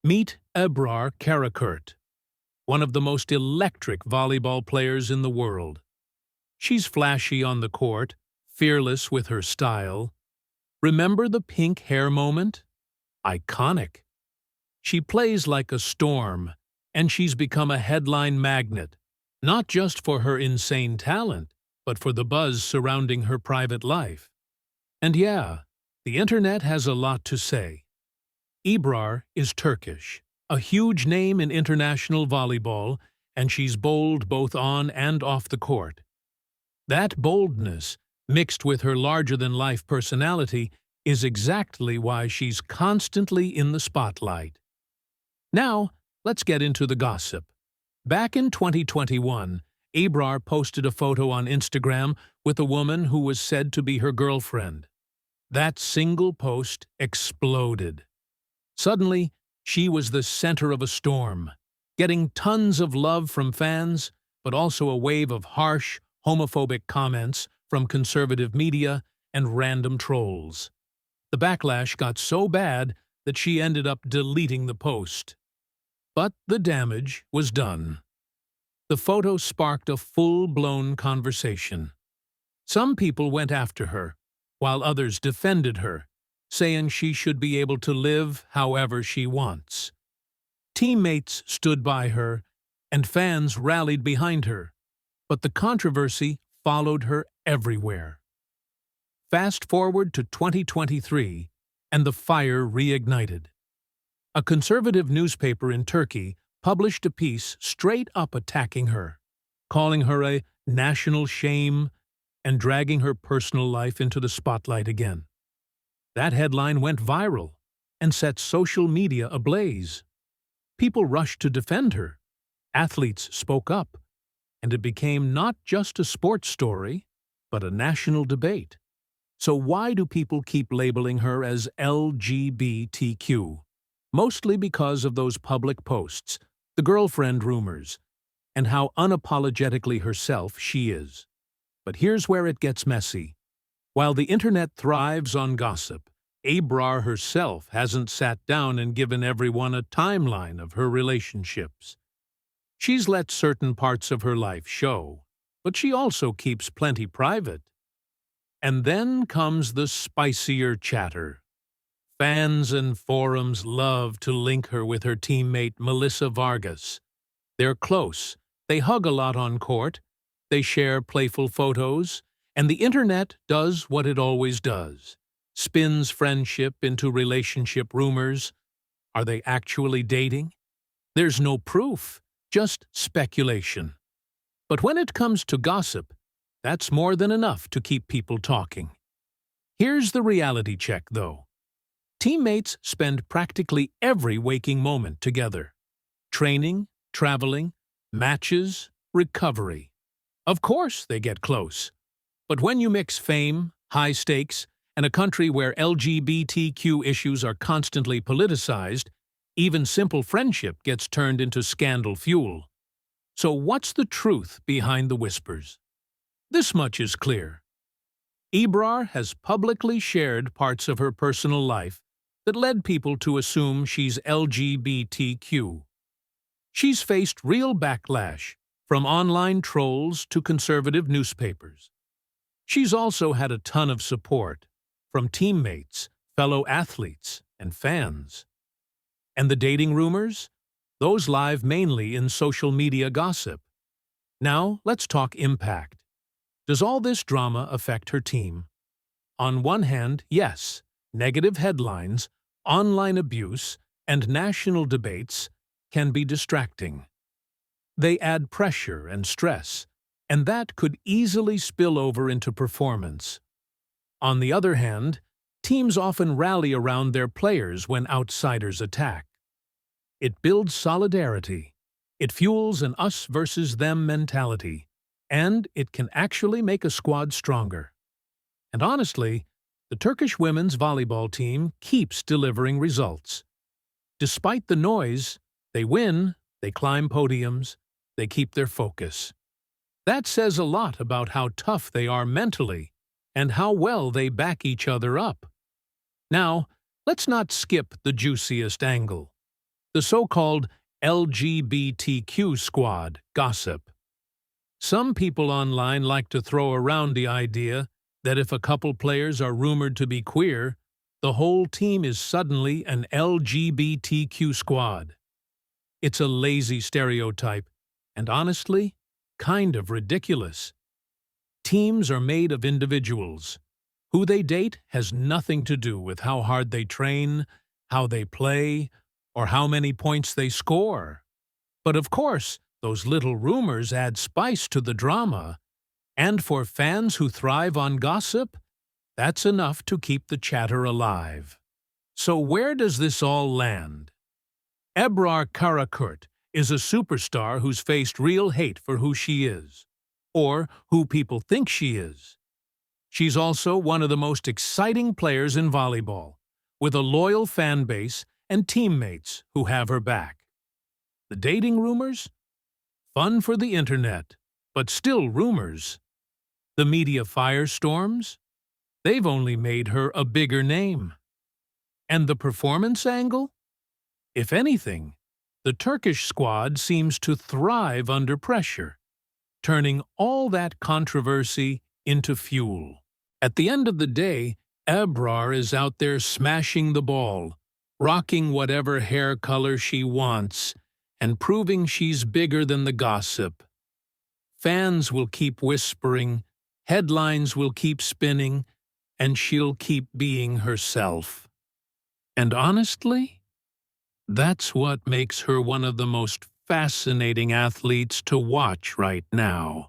Meet Ebrar Karakurt, one of the most electric volleyball players in the world. She's flashy on the court, fearless with her style. Remember the pink hair moment? Iconic. She plays like a storm, and she's become a headline magnet, not just for her insane talent, but for the buzz surrounding her private life. And yeah, the internet has a lot to say. Ebrar is Turkish, a huge name in international volleyball, and she's bold both on and off the court. That boldness, mixed with her larger-than-life personality, is exactly why she's constantly in the spotlight. Now, let's get into the gossip. Back in 2021, Ebrar posted a photo on Instagram with a woman who was said to be her girlfriend. That single post exploded. Suddenly, she was the center of a storm, getting tons of love from fans, but also a wave of harsh, homophobic comments from conservative media and random trolls. The backlash got so bad that she ended up deleting the post. But the damage was done. The photo sparked a full-blown conversation. Some people went after her, while others defended her, saying she should be able to live however she wants. Teammates stood by her, and fans rallied behind her, but the controversy followed her everywhere. Fast forward to 2023, and the fire reignited. A conservative newspaper in Turkey published a piece straight up attacking her, calling her a national shame and dragging her personal life into the spotlight again. That headline went viral and set social media ablaze. People rushed to defend her. Athletes spoke up, and it became not just a sports story, but a national debate. So why do people keep labeling her as LGBTQ? Mostly because of those public posts, the girlfriend rumors, and how unapologetically herself she is. But here's where it gets messy. While the internet thrives on gossip, Ebrar herself hasn't sat down and given everyone a timeline of her relationships. She's let certain parts of her life show, but she also keeps plenty private. And then comes the spicier chatter. Fans and forums love to link her with her teammate Melissa Vargas. They're close, they hug a lot on court, they share playful photos, and the internet does what it always does. Spins friendship into relationship rumors. Are they actually dating? There's no proof, just speculation. But when it comes to gossip, that's more than enough to keep people talking. Here's the reality check, though. Teammates spend practically every waking moment together. Training, traveling, matches, recovery. Of course they get close. But when you mix fame, high stakes, and a country where LGBTQ issues are constantly politicized, even simple friendship gets turned into scandal fuel. So what's the truth behind the whispers? This much is clear. Ebrar has publicly shared parts of her personal life that led people to assume she's LGBTQ. She's faced real backlash, from online trolls to conservative newspapers. She's also had a ton of support from teammates, fellow athletes, and fans. And the dating rumors? Those live mainly in social media gossip. Now, let's talk impact. Does all this drama affect her team? On one hand, yes, negative headlines, online abuse, and national debates can be distracting. They add pressure and stress, and that could easily spill over into performance. On the other hand, teams often rally around their players when outsiders attack. It builds solidarity. It fuels an us-versus-them mentality. And it can actually make a squad stronger. And honestly, the Turkish women's volleyball team keeps delivering results. Despite the noise, they win, they climb podiums, they keep their focus. That says a lot about how tough they are mentally and how well they back each other up. Now, let's not skip the juiciest angle. The so-called LGBTQ squad gossip. Some people online like to throw around the idea that if a couple players are rumored to be queer, the whole team is suddenly an LGBTQ squad. It's a lazy stereotype, and honestly, kind of ridiculous. Teams are made of individuals. Who they date has nothing to do with how hard they train, how they play, or how many points they score. But of course, those little rumors add spice to the drama, and for fans who thrive on gossip, that's enough to keep the chatter alive. So where does this all land? Ebrar Karakurt is a superstar who's faced real hate for who she is, or who people think she is. She's also one of the most exciting players in volleyball, with a loyal fan base and teammates who have her back. The dating rumors? Fun for the internet, but still rumors. The media firestorms? They've only made her a bigger name. And the performance angle? If anything, the Turkish squad seems to thrive under pressure, turning all that controversy into fuel. At the end of the day, Ebrar is out there smashing the ball, rocking whatever hair color she wants, and proving she's bigger than the gossip. Fans will keep whispering, headlines will keep spinning, and she'll keep being herself. And honestly, that's what makes her one of the most fascinating athletes to watch right now.